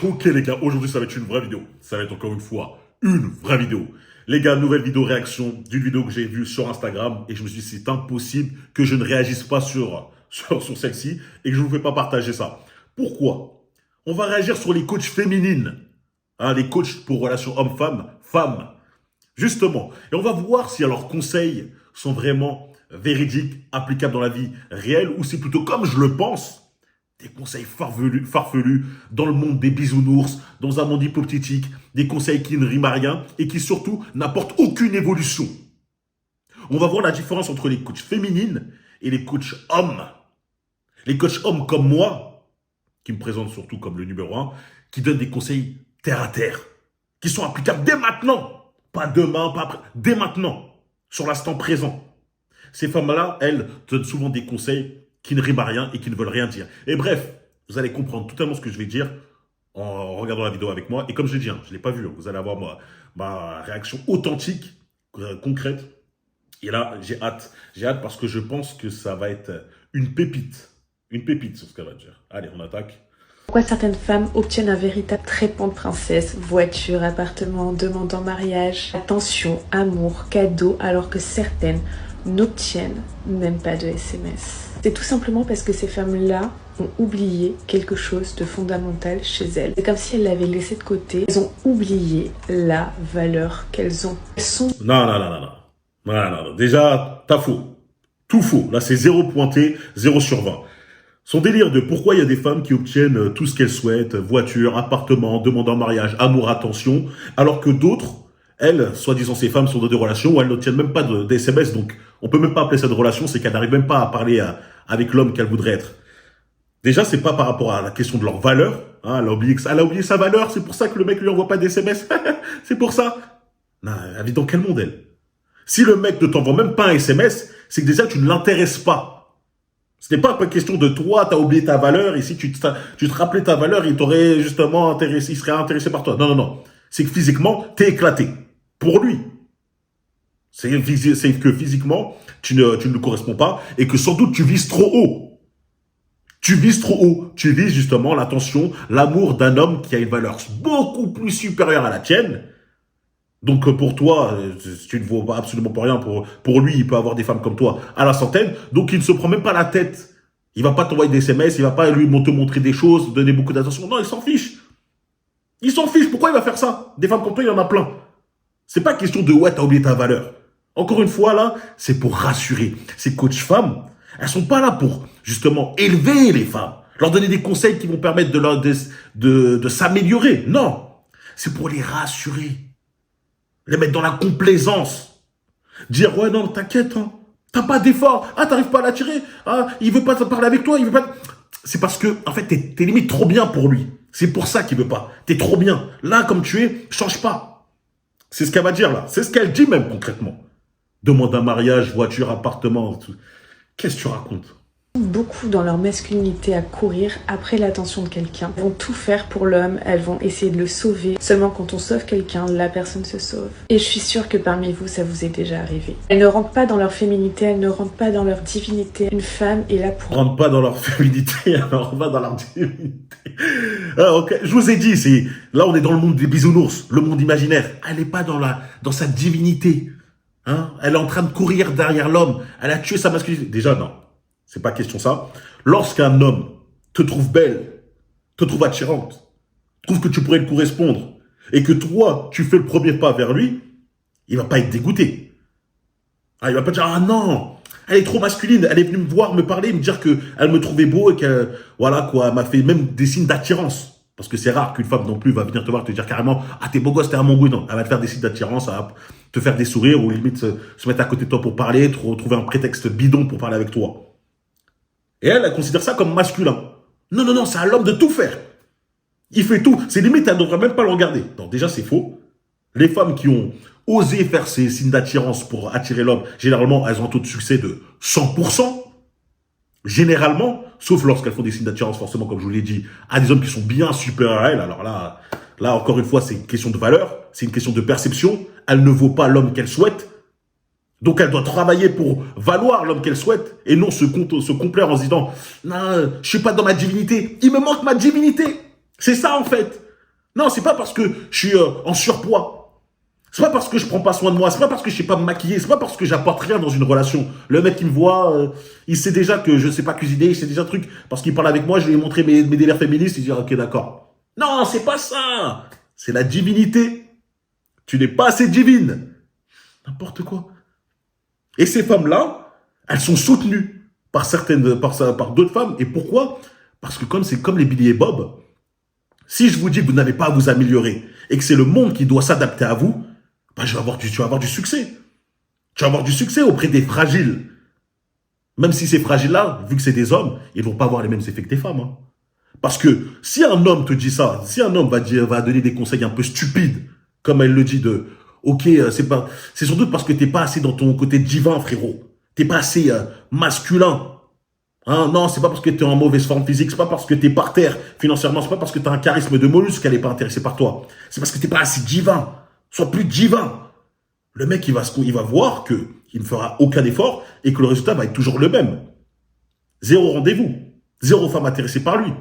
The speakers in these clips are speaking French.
Ok les gars, aujourd'hui ça va être une vraie vidéo. Ça va être encore une fois une vraie vidéo. Les gars, nouvelle vidéo réaction d'une vidéo que j'ai vue sur Instagram et je me suis dit c'est impossible que je ne réagisse pas sur celle-ci et que je ne vous fais pas partager ça. Pourquoi? On va réagir sur les coachs féminines, hein, les coachs pour relations homme-femme, femmes, justement. Et on va voir si leurs conseils sont vraiment véridiques, applicables dans la vie réelle ou c'est plutôt comme je le pense, des conseils farfelus dans le monde des bisounours, dans un monde hypothétique, des conseils qui ne riment à rien et qui surtout n'apportent aucune évolution. On va voir la différence entre les coachs féminines et les coachs hommes. Les coachs hommes comme moi, qui me présentent surtout comme le numéro 1, qui donnent des conseils terre à terre, qui sont applicables dès maintenant. Pas demain, pas après, dès maintenant, sur l'instant présent. Ces femmes-là, elles, donnent souvent des conseils qui ne riment à rien et qui ne veulent rien dire. Et bref, vous allez comprendre totalement ce que je vais dire en regardant la vidéo avec moi. Et comme je l'ai dit, je ne l'ai pas vu, vous allez avoir ma réaction authentique, concrète. Et là, j'ai hâte. J'ai hâte parce que je pense que ça va être une pépite. Une pépite sur ce qu'elle va dire. Allez, on attaque. Pourquoi certaines femmes obtiennent un véritable traitement de princesse, voiture, appartement, demande en mariage, attention, amour, cadeau, alors que certaines n'obtiennent même pas de SMS. C'est tout simplement parce que ces femmes-là ont oublié quelque chose de fondamental chez elles. C'est comme si elles l'avaient laissé de côté. Elles ont oublié la valeur qu'elles ont. Elles sont... Non. Déjà, t'as faux. Tout faux. Là, c'est 0 pointé, 0 sur 20. Son délire de pourquoi il y a des femmes qui obtiennent tout ce qu'elles souhaitent, voiture, appartement, demande en mariage, amour, attention, alors que d'autres, elles, soi-disant ces femmes, sont dans des relations où elles n'obtiennent même pas de SMS, donc on peut même pas appeler ça de relation, c'est qu'elles n'arrivent même pas à parler avec l'homme qu'elles voudraient être. Déjà, c'est pas par rapport à la question de leur valeur, hein, elle a oublié sa valeur, c'est pour ça que le mec lui envoie pas d'SMS, c'est pour ça. Non, elle vit dans quel monde, elle? Si le mec ne t'envoie même pas un SMS, c'est que déjà tu ne l'intéresses pas. Ce n'est pas une question de toi, t'as oublié ta valeur, et si tu te rappelais ta valeur, il t'aurait justement intéressé, il serait intéressé par toi. Non. C'est que physiquement, t'es éclaté. Pour lui. C'est que physiquement, tu ne lui corresponds pas, et que sans doute tu vises trop haut. Tu vises trop haut. Tu vises justement l'attention, l'amour d'un homme qui a une valeur beaucoup plus supérieure à la tienne. Donc pour toi, tu ne vaux absolument pas rien. Pour lui, il peut avoir des femmes comme toi à la centaine. Donc il ne se prend même pas la tête. Il va pas t'envoyer des SMS, il va pas lui te montrer des choses, donner beaucoup d'attention. Non, il s'en fiche. Il s'en fiche. Pourquoi il va faire ça? Des femmes comme toi, il y en a plein. C'est pas question de ouais, t'as oublié ta valeur. Encore une fois, là, c'est pour rassurer. Ces coachs femmes, elles sont pas là pour justement élever les femmes, leur donner des conseils qui vont permettre de s'améliorer. Non. C'est pour les rassurer. Les mettre dans la complaisance. Dire, ouais, non, t'inquiète, hein. T'as pas d'effort. Ah, t'arrives pas à l'attirer. Ah, il veut pas te parler avec toi. Il veut pas. C'est parce que, en fait, t'es limite trop bien pour lui. C'est pour ça qu'il veut pas. T'es trop bien. Là, comme tu es, change pas. C'est ce qu'elle va dire, là. C'est ce qu'elle dit, même, concrètement. Demande un mariage, voiture, appartement, tout. Qu'est-ce que tu racontes? Beaucoup dans leur masculinité à courir après l'attention de quelqu'un. Elles vont tout faire pour l'homme, elles vont essayer de le sauver. Seulement quand on sauve quelqu'un, la personne se sauve. Et je suis sûre que parmi vous, ça vous est déjà arrivé. Elles ne rentrent pas dans leur féminité, elles ne rentrent pas dans leur divinité. Une femme est là pour... Elles ne rentrent pas dans leur féminité, elles rentrent pas dans leur divinité. Ah, ok. Je vous ai dit, là on est dans le monde des bisounours, le monde imaginaire. Elle n'est pas dans sa divinité. Hein? Elle est en train de courir derrière l'homme. Elle a tué sa masculinité. Déjà, non. C'est pas question ça. Lorsqu'un homme te trouve belle, te trouve attirante, trouve que tu pourrais lui correspondre, et que toi, tu fais le premier pas vers lui, il va pas être dégoûté. Ah, il va pas dire, ah non, elle est trop masculine, elle est venue me voir, me parler, me dire qu'elle me trouvait beau et qu'elle, voilà quoi, elle m'a fait même des signes d'attirance. Parce que c'est rare qu'une femme non plus va venir te voir, te dire carrément, ah t'es beau gosse, t'es un mon goût. Non, elle va te faire des signes d'attirance, elle va te faire des sourires, ou limite se mettre à côté de toi pour parler, trouver un prétexte bidon pour parler avec toi. Et elle considère ça comme masculin. Non, c'est à l'homme de tout faire. Il fait tout. C'est limite, elle ne devrait même pas le regarder. Donc déjà, c'est faux. Les femmes qui ont osé faire ces signes d'attirance pour attirer l'homme, généralement, elles ont un taux de succès de 100%. Généralement, sauf lorsqu'elles font des signes d'attirance, forcément, comme je vous l'ai dit, à des hommes qui sont bien supérieurs à elles. Alors là, encore une fois, c'est une question de valeur, c'est une question de perception. Elle ne vaut pas l'homme qu'elle souhaite. Donc, elle doit travailler pour valoir l'homme qu'elle souhaite et non se complaire en se disant « Non, je suis pas dans ma divinité. Il me manque ma divinité. » C'est ça, en fait. Non, c'est pas parce que je suis en surpoids. C'est pas parce que je prends pas soin de moi, c'est pas parce que je sais pas me maquiller, c'est pas parce que j'apporte rien dans une relation. Le mec qui me voit, il sait déjà que je sais pas cuisiner, il sait déjà le truc, parce qu'il parle avec moi, je lui ai montré mes délires féministes, il dit ok d'accord. Non, c'est pas ça. C'est la divinité. Tu n'es pas assez divine. N'importe quoi. Et ces femmes-là, elles sont soutenues par par d'autres femmes. Et pourquoi? Parce que comme c'est comme les Billy et Bob, si je vous dis que vous n'avez pas à vous améliorer et que c'est le monde qui doit s'adapter à vous, bah, tu vas avoir du succès. Tu vas avoir du succès auprès des fragiles. Même si ces fragiles-là, vu que c'est des hommes, ils vont pas avoir les mêmes effets que des femmes. Hein. Parce que si un homme te dit ça, si un homme va donner des conseils un peu stupides, comme elle le dit ok, c'est sans doute parce que t'es pas assez dans ton côté divin, frérot. T'es pas assez masculin. Hein, non, c'est pas parce que t'es en mauvaise forme physique, c'est pas parce que t'es par terre financièrement, c'est pas parce que t'as un charisme de mollusque qu'elle est pas intéressée par toi. C'est parce que t'es pas assez divin. Sois plus divin. Le mec, il va voir que il ne fera aucun effort et que le résultat va être toujours le même. Zéro rendez-vous. Zéro femme intéressée par lui.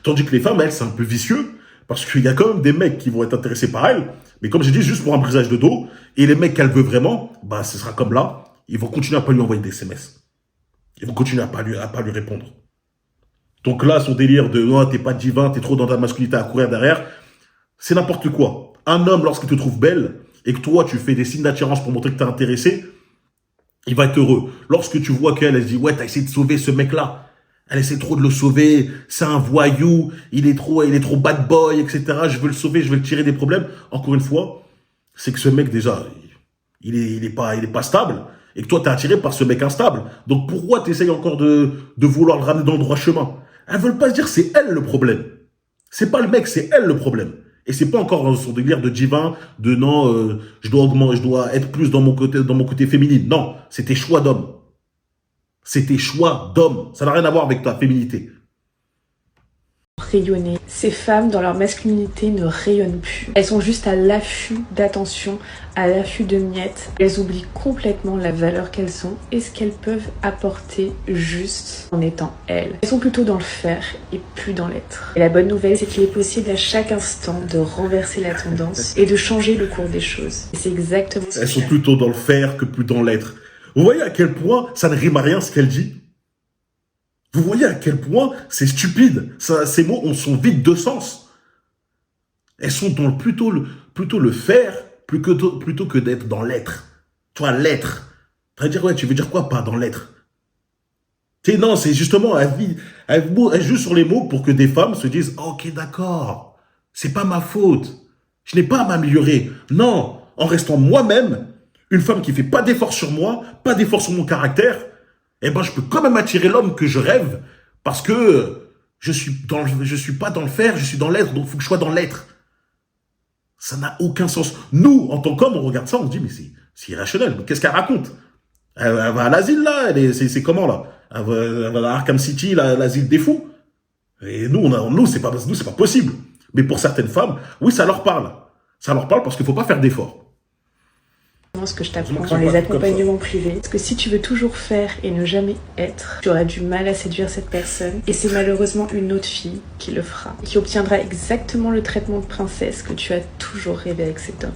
Tandis que les femmes, elles, c'est un peu vicieux parce qu'il y a quand même des mecs qui vont être intéressés par elles. Mais comme j'ai dit, juste pour un brisage de dos. Et les mecs qu'elle veut vraiment, bah, ce sera comme là. Ils vont continuer à pas lui envoyer des SMS. Ils vont continuer à pas lui répondre. Donc là, son délire de oh, t'es pas divin, t'es trop dans ta masculinité à courir derrière, c'est n'importe quoi. Un homme, lorsqu'il te trouve belle et que toi, tu fais des signes d'attirance pour montrer que t'es intéressé, il va être heureux. Lorsque tu vois qu'elle, elle se dit ouais, t'as essayé de sauver ce mec-là. Elle essaie trop de le sauver. C'est un voyou. Il est trop bad boy, etc. Je veux le sauver, je veux le tirer des problèmes. Encore une fois, c'est que ce mec, déjà, il est pas stable. Et que toi, t'es attiré par ce mec instable. Donc, pourquoi t'essayes encore de vouloir le ramener dans le droit chemin? Elles veulent pas se dire c'est elle le problème. C'est pas le mec, c'est elle le problème. Et c'est pas encore son délire de divin, de non, je dois être plus dans mon côté féminine. Non, c'est tes choix d'homme. C'est tes choix d'homme. Ça n'a rien à voir avec ta féminité. Rayonner. Ces femmes, dans leur masculinité, ne rayonnent plus. Elles sont juste à l'affût d'attention, à l'affût de miettes. Elles oublient complètement la valeur qu'elles ont et ce qu'elles peuvent apporter juste en étant elles. Elles sont plutôt dans le faire et plus dans l'être. Et la bonne nouvelle, c'est qu'il est possible à chaque instant de renverser la tendance et de changer le cours des choses. Et c'est exactement ce Elles sont plutôt dans le faire que plus dans l'être. Vous voyez à quel point ça ne rime à rien ce qu'elle dit? Vous voyez à quel point c'est stupide. Ces mots sont vides de sens. Elles sont dans plutôt le faire plutôt que d'être dans l'être. Tu vois, l'être. Tu vas dire, ouais, tu veux dire quoi pas dans l'être? Non, c'est justement, elle joue sur les mots pour que des femmes se disent, ok, d'accord, c'est pas ma faute. Je n'ai pas à m'améliorer. Non, en restant moi-même, une femme qui fait pas d'efforts sur moi, pas d'efforts sur mon caractère, eh ben, je peux quand même attirer l'homme que je rêve parce que je suis pas dans le faire, je suis dans l'être, donc il faut que je sois dans l'être. Ça n'a aucun sens. Nous, en tant qu'hommes, on regarde ça, on se dit, mais c'est irrationnel. Qu'est-ce qu'elle raconte? Elle va à l'asile, là? C'est comment, là? Elle va à Arkham City, l'asile des fous? Et nous, c'est pas possible. Mais pour certaines femmes, oui, ça leur parle. Ça leur parle parce qu'il faut pas faire d'efforts. Ce que je t'apprends dans les accompagnements privés. Parce que si tu veux toujours faire et ne jamais être, tu auras du mal à séduire cette personne. Et c'est malheureusement une autre fille qui le fera. Qui obtiendra exactement le traitement de princesse que tu as toujours rêvé avec cet homme.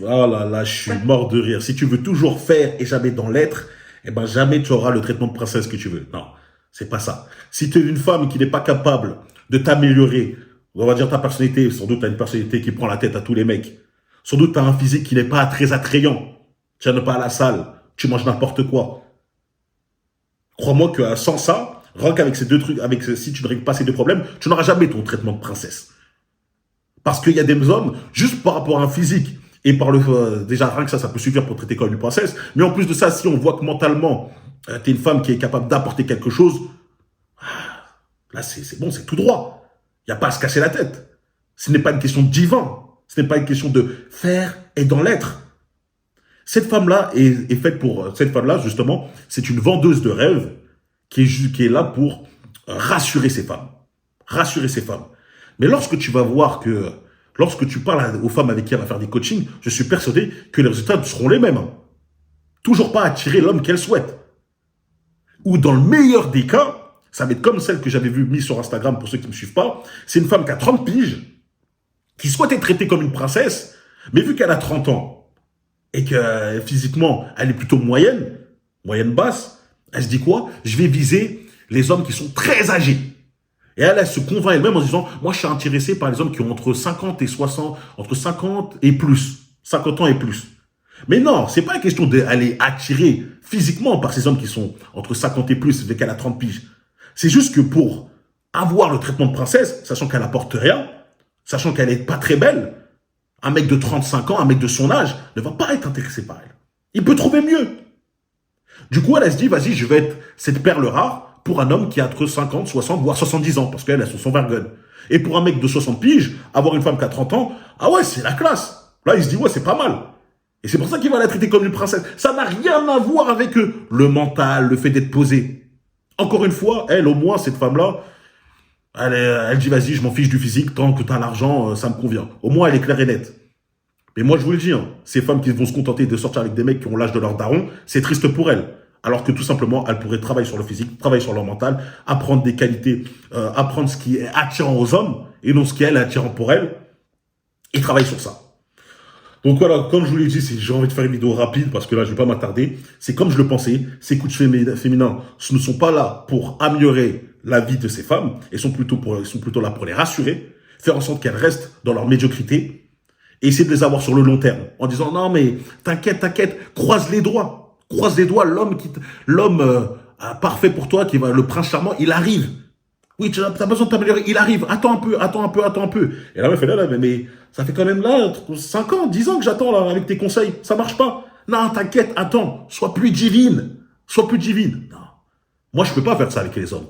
Oh là là, je suis mort de rire. Si tu veux toujours faire et jamais dans l'être, eh ben jamais tu auras le traitement de princesse que tu veux. Non, c'est pas ça. Si tu es une femme qui n'est pas capable de t'améliorer, on va dire ta personnalité, sans doute tu as une personnalité qui prend la tête à tous les mecs. Sans doute, tu as un physique qui n'est pas très attrayant. Tu n'es pas à la salle. Tu manges n'importe quoi. Crois-moi que sans ça, rien qu'avec ces deux trucs, si tu ne règles pas ces deux problèmes, tu n'auras jamais ton traitement de princesse. Parce qu'il y a des hommes, juste par rapport à un physique, et par déjà, rien que ça peut suffire pour traiter comme une princesse. Mais en plus de ça, si on voit que mentalement, tu es une femme qui est capable d'apporter quelque chose, là, c'est bon, c'est tout droit. Il n'y a pas à se casser la tête. Ce n'est pas une question de divin. Ce n'est pas une question de faire et dans l'être. Cette femme-là est faite pour... Cette femme-là, justement, c'est une vendeuse de rêves qui est là pour rassurer ces femmes. Rassurer ces femmes. Mais lorsque tu vas voir que... Lorsque tu parles aux femmes avec qui elle va faire des coachings, je suis persuadé que les résultats seront les mêmes. Toujours pas attirer l'homme qu'elle souhaite. Ou dans le meilleur des cas, ça va être comme celle que j'avais vue mise sur Instagram pour ceux qui ne me suivent pas. C'est une femme qui a 30 piges, qui souhaite être traitée comme une princesse, mais vu qu'elle a 30 ans et que physiquement, elle est plutôt moyenne basse, elle se dit quoi? Je vais viser les hommes qui sont très âgés. Et elle se convainc elle-même en disant, moi, je suis intéressé par les hommes qui ont entre 50 et 60, entre 50 et plus, 50 ans et plus. Mais non, c'est pas une question d'aller attirer physiquement par ces hommes qui sont entre 50 et plus, dès qu'elle a 30 piges. C'est juste que pour avoir le traitement de princesse, sachant qu'elle apporte rien, sachant qu'elle est pas très belle, un mec de 35 ans, un mec de son âge, ne va pas être intéressé par elle. Il peut trouver mieux. Du coup, elle se dit, vas-y, je vais être cette perle rare pour un homme qui a entre 50, 60, voire 70 ans, parce qu'elle a son vergogne. Et pour un mec de 60 piges, avoir une femme qui a 30 ans, ah ouais, c'est la classe. Là, il se dit, ouais, c'est pas mal. Et c'est pour ça qu'il va la traiter comme une princesse. Ça n'a rien à voir avec le mental, le fait d'être posé. Encore une fois, elle, au moins, cette femme-là, elle dit, vas-y, je m'en fiche du physique, tant que t'as l'argent, ça me convient. Au moins, elle est claire et nette. Mais moi, je vous le dis, hein, ces femmes qui vont se contenter de sortir avec des mecs qui ont l'âge de leur daron, c'est triste pour elles. Alors que tout simplement, elles pourraient travailler sur le physique, travailler sur leur mental, apprendre des qualités, apprendre ce qui est attirant aux hommes, et non ce qui est attirant pour elles, et travailler sur ça. Donc voilà, comme je vous l'ai dit, j'ai envie de faire une vidéo rapide parce que là, je vais pas m'attarder. C'est comme je le pensais, ces coachs féminins, ce ne sont pas là pour améliorer la vie de ces femmes, ils sont plutôt là pour les rassurer, faire en sorte qu'elles restent dans leur médiocrité et essayer de les avoir sur le long terme en disant non mais t'inquiète, croise les doigts, l'homme parfait pour toi, le prince charmant, il arrive. Oui, tu as besoin de t'améliorer, il arrive, attends un peu. Et la meuf, elle est là, mais ça fait quand même là 5 ans, 10 ans que j'attends là avec tes conseils, ça marche pas. Non, t'inquiète, attends, sois plus divine. Non, moi je peux pas faire ça avec les hommes.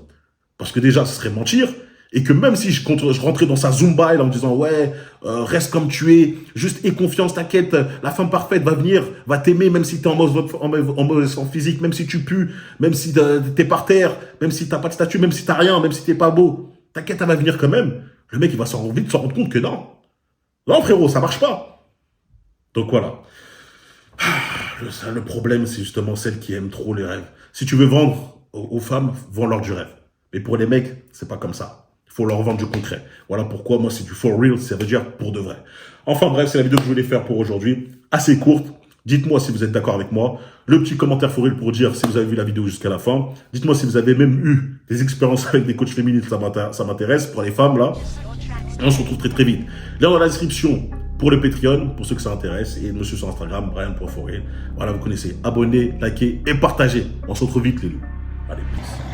Parce que déjà, ce serait mentir, et que même si je rentrais dans sa Zumba en me disant, ouais, reste comme tu es, juste aie confiance, t'inquiète, la femme parfaite va venir, va t'aimer, même si t'es en mauvaise forme physique, même si tu pues, même si t'es par terre, même si t'as pas de statut, même si t'as rien, même si t'es pas beau, t'inquiète, elle va venir quand même. Le mec, il va vite se rendre compte que non. Non, frérot, ça marche pas. Donc voilà. Le problème, c'est justement celles qui aiment trop les rêves. Si tu veux vendre aux femmes, vends-leur du rêve. Mais pour les mecs, c'est pas comme ça. Il faut leur vendre du concret. Voilà pourquoi moi, c'est du for real, ça veut dire pour de vrai. Enfin bref, c'est la vidéo que je voulais faire pour aujourd'hui. Assez courte. Dites-moi si vous êtes d'accord avec moi. Le petit commentaire for real pour dire si vous avez vu la vidéo jusqu'à la fin. Dites-moi si vous avez même eu des expériences avec des coachs féminines, ça m'intéresse. Pour les femmes, là. Et on se retrouve très très vite. Lien dans la description pour le Patreon, pour ceux que ça intéresse. Et monsieur sur Instagram, Brian.forreal. Voilà, vous connaissez. Abonnez, likez et partagez. On se retrouve vite, les loups. Allez, peace.